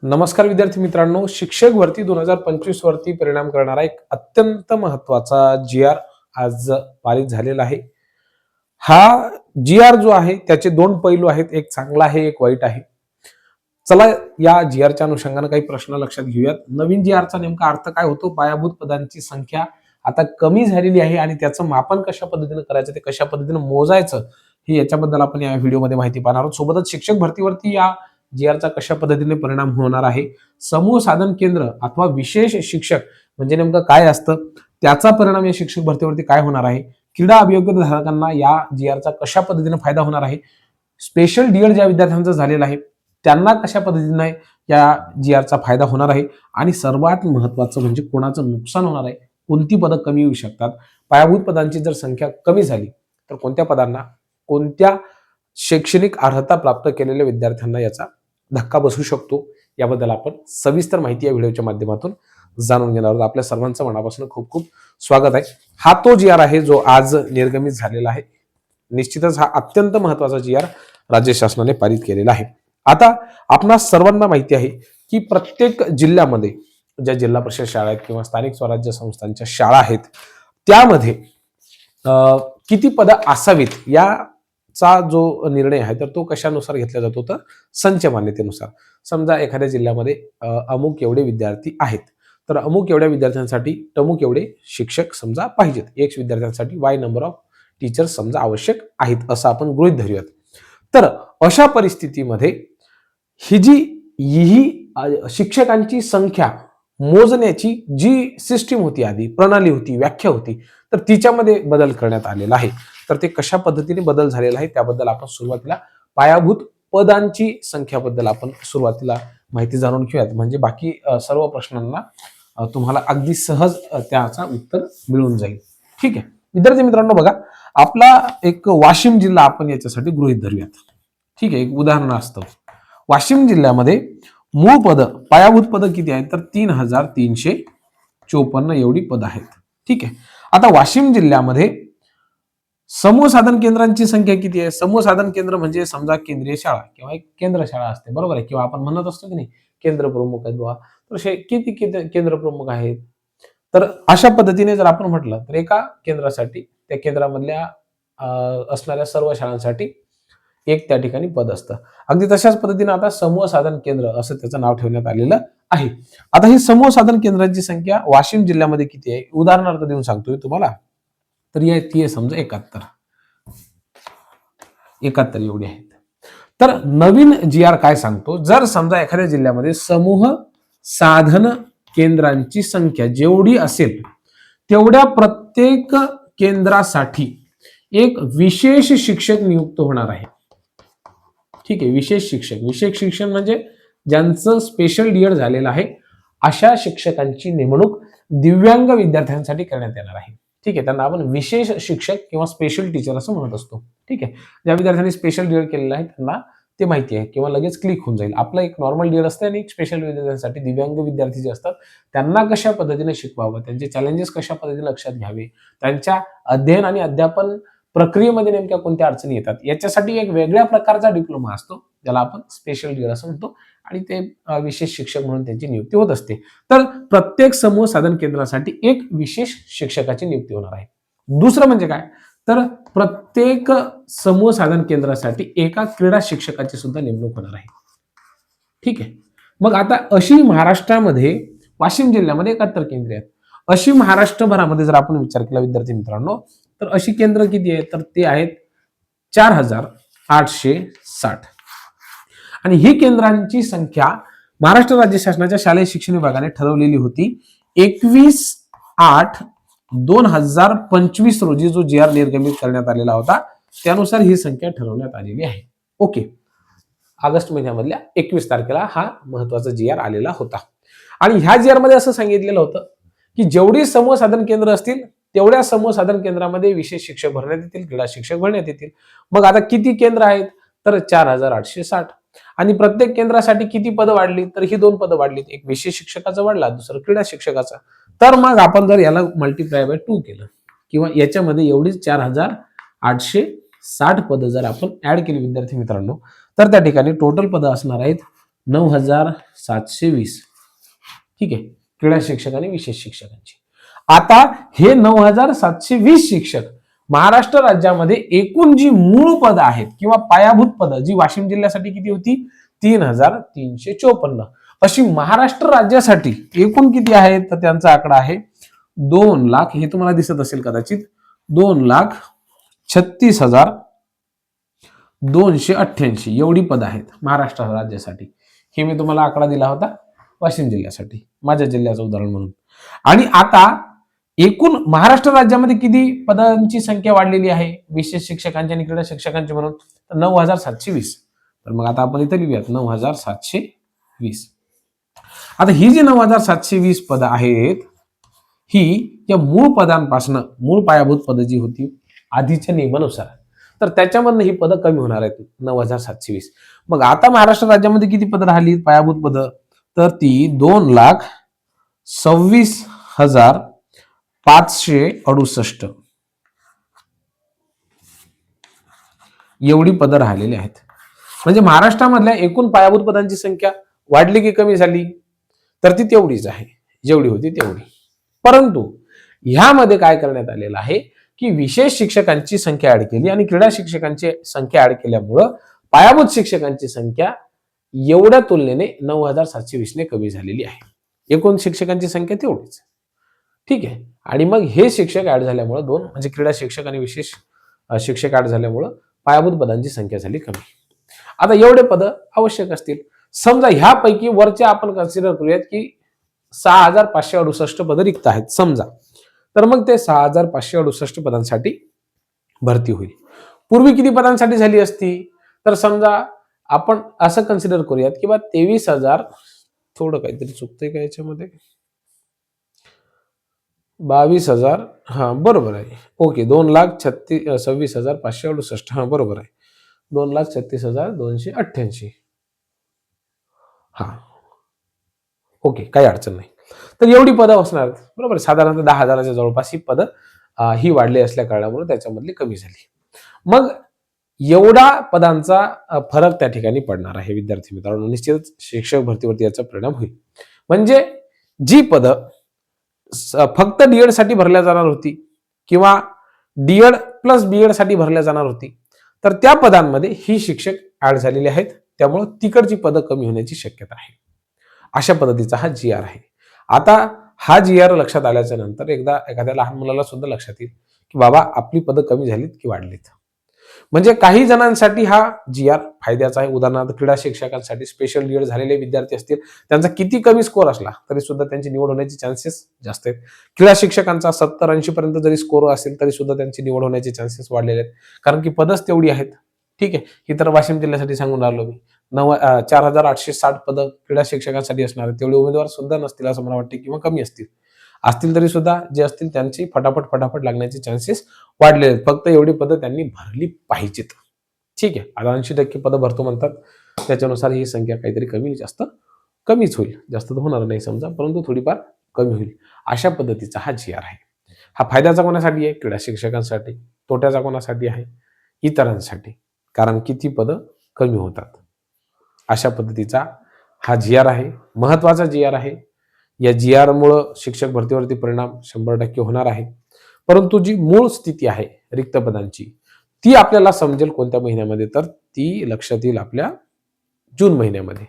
नमस्कार विद्यार्थी मित्रांनो, शिक्षक भरती 2025 वरती परिणाम करणारा एक अत्यंत महत्त्वाचा जी-आर आज पारित झालेला आहे. हा जी-आर जो आहे त्याचे दोन पैलू आहेत, एक चांगला आहे, एक वाईट आहे. चला या जी-आरच्या अनुषंगाने काही प्रश्न लक्षात घेऊयात. नवीन जी-आरचा नेमका अर्थ काय होतो? पायाभूत पदांची संख्या आता कमी झालेली आहे आणि त्याचं मापन कशा पद्धतीने करायचं, ते कशा पद्धतीने मोजायचं, हे याच्याबद्दल आपण या व्हिडिओमध्ये माहिती पाहणार आहोत. सोबतच शिक्षक भरतीवरती या जी-आरचा कशा पद्धतीने परिणाम होणार आहे, समूह साधन केंद्र अथवा विशेष शिक्षक म्हणजे नेमकं काय असतं, त्याचा परिणाम या शिक्षक भरतीवरती काय होणार आहे, क्रीडा अभियोग्यता धारकांना या जी-आरचा कशा पद्धतीने फायदा होणार आहे, स्पेशल डी-एड ज्या विद्यार्थ्यांचा झालेला आहे त्यांना कशा पद्धतीने या जी-आरचा फायदा होणार आहे आणि सर्वात महत्त्वाचं म्हणजे कोणाचं नुकसान होणार आहे, कोणती पदं कमी येऊ शकतात, पायाभूत पदांची जर संख्या कमी झाली तर कोणत्या पदांना, कोणत्या शैक्षणिक अर्हता प्राप्त केलेल्या विद्यार्थ्यांना याचा धक्का बसू शकतो, याबद्दल आपण सविस्तर माहिती या व्हिडिओच्या माध्यमातून जाणून घेणार आहोत. आपल्या सर्वांचं मनापासून खूप खूप स्वागत आहे. हा तो जी-आर आहे जो आज निर्गमित झालेला आहे. निश्चितच हा अत्यंत महत्त्वाचा जी-आर राज्य शासनाने पारित केलेला आहे. आता आपणा सर्वांना माहिती आहे की प्रत्येक जिल्ह्यामध्ये ज्या जिल्हा परिषद शाळा आहेत किंवा स्थानिक स्वराज्य संस्थांच्या शाळा आहेत त्यामध्ये किती पदं असावीत याचा जो निर्णय आहे तर तो कशानुसार घेतला जातो, तर संच मान्यतेनुसार. समजा एखाद्या जिल्ह्यामध्ये अमुक एवढे विद्यार्थी आहेत तर अमुक एवढ्या विद्यार्थ्यांसाठी अमुक एवढे शिक्षक समजा पाहिजेत, एक्स विद्यार्थ्यांसाठी वाय नंबर ऑफ टीचर्स समजा आवश्यक आहेत असं आपण गृहीत धरूयात. तर अशा परिस्थितीमध्ये ही शिक्षकांची संख्या मोजण्याची जी सिस्टीम होती, आधी प्रणाली होती, व्याख्या होती, तर तिच्यामध्ये बदल करण्यात आलेला आहे. तर ते कशा पद्धतीने बदल झालेला आहे त्याबद्दल आपण सुरुवातीला पायाभूत पदांची संख्याबद्दल आपण सुरुवातीला माहिती जाणून घेऊयात, म्हणजे बाकी सर्व प्रश्नांना तुम्हाला अगदी सहज त्याचा उत्तर मिळून जाईल. ठीक आहे विद्यार्थी मित्रांनो, बघा आपला एक वाशिम जिल्हा आपण याच्यासाठी गृहीत धरूयात. ठीक आहे, एक उदाहरण असतं. वाशिम जिल्ह्यामध्ये मूळ पद पायाभूत पद किती आहेत, तर 3354 एवढी पद आहेत. ठीक आहे, आता वाशिम जिल्ह्यामध्ये समूह साधन केंद्रांची संख्या किती आहे? समूह साधन केंद्र म्हणजे समजा केंद्रीय शाळा किंवा एक केंद्र शाळा असते, बरोबर आहे, किंवा आपण म्हणत असतो की नाही केंद्र प्रमुख आहेत, तर किती केंद्र प्रमुख आहेत, तर अशा पद्धतीने जर आपण म्हटलं तर एका केंद्रासाठी त्या केंद्रामधल्या असणाऱ्या सर्व शाळांसाठी एक त्या ठिकाणी पद असतं. अगदी तशाच पद्धतीने आता समूह साधन केंद्र असं त्याचं नाव ठेवण्यात आलेलं आहे. आता ही समूह साधन केंद्रांची संख्या वाशिम जिल्ह्यामध्ये किती आहे, उदाहरणार्थ देऊन सांगतोय तुम्हाला, तर ती आहे समजा 71 एवढी आहेत. तर नवीन जी-आर काय सांगतो, जर समजा एखाद्या जिल्ह्यामध्ये समूह साधन केंद्रांची संख्या जेवढी असेल तेवढ्या प्रत्येक केंद्रासाठी एक विशेष शिक्षक नियुक्त होणार आहे. ठीक आहे, विशेष शिक्षक म्हणजे ज्यांचं स्पेशल डी-एड झालेलं आहे अशा शिक्षकांची नेमणूक दिव्यांग विद्यार्थ्यांसाठी करण्यात येणार आहे. ठीक आहे, त्यांना आपण विशेष शिक्षक किंवा स्पेशल टीचर असं म्हणत असतो. ठीक आहे, ज्या विद्यार्थ्यांनी स्पेशल डी-एड केलेलं आहे त्यांना ते माहिती आहे किंवा लगेच क्लिक होऊन जाईल. आपलं एक नॉर्मल डी-एड असतं आणि एक स्पेशल विद्यार्थ्यांसाठी दिव्यांग विद्यार्थी जे असतात त्यांना कशा पद्धतीने शिकवावं, त्यांचे चॅलेंजेस कशा पद्धतीने लक्षात घ्यावे, त्यांच्या अध्ययन आणि अध्यापन प्रक्रियेमध्ये नेमक्या कोणत्या अडचणी येतात, याच्यासाठी एक वेगळ्या प्रकारचा डिप्लोमा असतो ज्याला आपण स्पेशल डी-एड असं म्हणतो आणि ते विशेष शिक्षक म्हणून त्यांची नियुक्ती होत असते. तर प्रत्येक समूह साधन केंद्रासाठी एक विशेष शिक्षकाची नियुक्ती होणार आहे. दुसरं म्हणजे काय, तर प्रत्येक समूह साधन केंद्रासाठी एका क्रीडा शिक्षकाची सुद्धा नेमणूक होणार आहे. ठीक आहे, मग आता अशी महाराष्ट्रामध्ये वाशिम जिल्ह्यामध्ये 71 केंद्रे आहेत. अशी महाराष्ट्रभरामध्ये जर आपण विचार केला विद्यार्थी मित्रांनो, तर अशी केंद्र किती आहेत, तर ते आहेत 4860. आणि ही केंद्रांची संख्या महाराष्ट्र राज्य शासनाच्या शालेय शिक्षण विभागाने ठरवलेली होती 21/8/2025 रोजी जो जी-आर निर्गमित करण्यात आलेला होता त्यानुसार ही संख्या ठरवण्यात आलेली आहे. ओके, ऑगस्ट महिन्यामधल्या 21 तारखेला हा महत्वाचा जी-आर आलेला होता. आणि ह्या जी-आर मध्ये असं सांगितलेलं होतं की जेवढी समूह साधन केंद्र असतील तेवढ्या समूह साधन केंद्रामध्ये विशेष शिक्षक भरण्यात येतील, क्रीडा शिक्षक भरण्यात येतील. मग आता किती केंद्र आहेत, तर 4860. आणि प्रत्येक केंद्रासाठी किती पदं वाढली, तर ही 2 पदं वाढलीत, एक विशेष शिक्षकाचा वाढला, दुसरं क्रीडा शिक्षकाचा. तर मग आपण जर याला मल्टिप्लाय बाय 2 केलं किंवा याच्यामध्ये एवढीच 4860 पदं जर आपण ऍड केली विद्यार्थी मित्रांनो, तर त्या ठिकाणी टोटल पदं असणार आहेत 9,720. ठीक आहे, क्रीडा शिक्षक आणि विशेष शिक्षकांची. आता हे 9,720 शिक्षक महाराष्ट्र राज्यामध्ये एकूण जी मूळ पद आहेत किंवा पायाभूत पद जी वाशिम जिल्ह्यासाठी किती होती, 3,354. अशी महाराष्ट्र राज्यासाठी एकूण किती आहेत, तर त्यांचा आकडा आहे 2,00,000. हे तुम्हाला दिसत असेल कदाचित, 2,36,288 एवढी पद आहेत महाराष्ट्र राज्यासाठी. हे मी तुम्हाला आकडा दिला होता वाशिम जिल्ह्यासाठी, माझ्या जिल्ह्याचं उदाहरण म्हणून. आणि आता एकूण महाराष्ट्र राज्यामध्ये किती पदांची संख्या वाढलेली आहे विशेष शिक्षकांची आणि क्रीडा शिक्षकांची म्हणून, 9,720. तर मग आता आपण इथे लिहूयात 9,720. आता ही जी 9,720 पद आहेत, ही या मूळ पदांपासून, मूळ पायाभूत पद जी होती आधीच्या नियमानुसार, तर त्याच्यामधनं ही पदं कमी होणार आहेत 9,720. मग आता महाराष्ट्र राज्यामध्ये किती पदं राहिली पायाभूत पद, तर ती 2,26,568 एवढी पदं राहिलेली आहेत. म्हणजे महाराष्ट्रामधल्या एकूण पायाभूत पदांची संख्या वाढली की कमी झाली, तर ती तेवढीच आहे जेवढी होती तेवढी. परंतु ह्यामध्ये काय करण्यात आलेलं आहे की विशेष शिक्षकांची संख्या ऍड केली आणि क्रीडा शिक्षकांची संख्या ऍड केल्यामुळं पायाभूत शिक्षकांची संख्या एवढ्या तुलनेने 9,720 ने कमी झालेली आहे. एकूण शिक्षकांची संख्या तेवढीच. ठीक आहे, आणि मग हे शिक्षक ऍड झाल्यामुळे दोन, म्हणजे क्रीडा शिक्षक आणि विशेष शिक्षक ऍड झाल्यामुळं पायाभूत पदांची संख्या झाली कमी. आता एवढे पद आवश्यक असतील. समजा ह्यापैकी वरच्या आपण कन्सिडर करूयात की 6,568 पद रिक्त आहेत समजा, तर मग ते 6,568 पदांसाठी भरती होईल. पूर्वी किती पदांसाठी झाली असती, तर समजा आपण असं कन्सिडर करूयात की 23,000, थोडं काहीतरी चुकतंय का याच्यामध्ये, 22,000, हा बरोबर आहे, ओके, 2,26,568, हा बरोबर आहे, 2,36,288. हा ओके, काही अडचण नाही. तर एवढी पदं असणार बरोबर, साधारणतः 10,000च्या जवळपास ही पदं ही वाढली असल्या कारणामुळे त्याच्यामधली कमी झाली. मग एवढा पदांचा फरक त्या ठिकाणी पडणार आहे विद्यार्थी मित्रांनो. निश्चितच शिक्षक भरतीवरती याचा परिणाम होईल. म्हणजे जी पदं फक्त डीएड साठी भरल्या जाणार होती किंवा डीएड प्लस बीएड साठी भरल्या जाणार होती, तर त्या पदांमध्ये ही शिक्षक ऍड झालेले आहेत. त्यामुळे तिकडची पदं कमी होण्याची शक्यता आहे. अशा पद्धतीचा हा जी आर आहे. आता हा जी आर लक्षात आल्याच्या नंतर एकदा एखाद्या लहान मुलाला सुद्धा लक्षात येईल की बाबा आपली पदं कमी झालीत की वाढलीत. म्हणजे काही जणांसाठी हा जी आर फायद्याचा आहे. उदाहरणार्थ क्रीडा शिक्षकांसाठी स्पेशल डीएड झालेले विद्यार्थी असतील, त्यांचा किती कमी स्कोर असला तरी सुद्धा त्यांची निवड होण्याची चान्सेस जास्त आहेत. क्रीडा शिक्षकांचा 70-80 पर्यंत जरी स्कोर असेल तरी सुद्धा त्यांची निवड होण्याचे चान्सेस वाढलेले आहेत, कारण की पदच तेवढी आहेत. ठीक आहे, ही तर वाशिम जिल्ह्यासाठी सांगून राहिलो मी. 4,860 पदं क्रीडा शिक्षकांसाठी असणार आहेत. तेवढे उमेदवार सुद्धा नसतील असं मला वाटते, किंवा कमी असतील. असतील तरी सुद्धा जे असतील त्यांची फटाफट लागण्याचे चान्सेस वाढलेले आहेत. फक्त एवढी पदं त्यांनी भरली पाहिजेत. ठीक आहे, आता 80% पदं भरतो म्हणतात, त्याच्यानुसार ही संख्या काहीतरी कमीच होईल. जास्त तर होणार नाही समजा, परंतु थोडीफार कमी होईल. अशा पद्धतीचा हा जी आर आहे. हा फायद्याचा कोणासाठी आहे? क्रीडा शिक्षकांसाठी. तोट्याचा कोणासाठी आहे? इतरांसाठी, कारण किती पदं कमी होतात. अशा पद्धतीचा हा जी आर आहे. महत्वाचा जी आर आहे. या जी आर मुळे शिक्षक भरतीवरती परिणाम 100% होणार आहे. परंतु जी मूळ स्थिती आहे रिक्त पदांची, ती आपल्याला समजेल कोणत्या महिन्यामध्ये, तर ती लक्षात येईल आपल्या जून महिन्यामध्ये.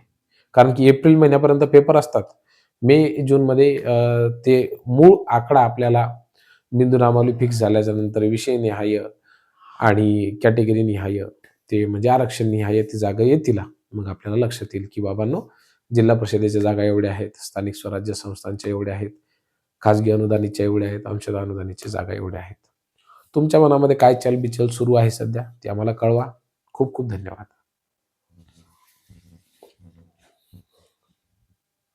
कारण की एप्रिल महिन्यापर्यंत पेपर असतात. मे जून मध्ये ते मूळ आकडा आपल्याला बिंदू नामावली फिक्स झाल्याच्या नंतर विषय निहाय आणि कॅटेगरी निहाय, ते म्हणजे आरक्षण निहाय ती जागा येतील. मग आपल्याला लक्षात येईल की बाबांनो, जिल्हा परिषदेच्या जागा एवढ्या आहेत, स्थानिक स्वराज्य संस्थांच्या एवढ्या आहेत, खाजगी अनुदानीच्या एवढ्या आहेत, अंशतः अनुदानीच्या जागा एवढ्या आहेत. तुमच्या मनामध्ये काय चलबिचल सुरू आहे सध्या ते आम्हाला कळवा. खूप खूप धन्यवाद.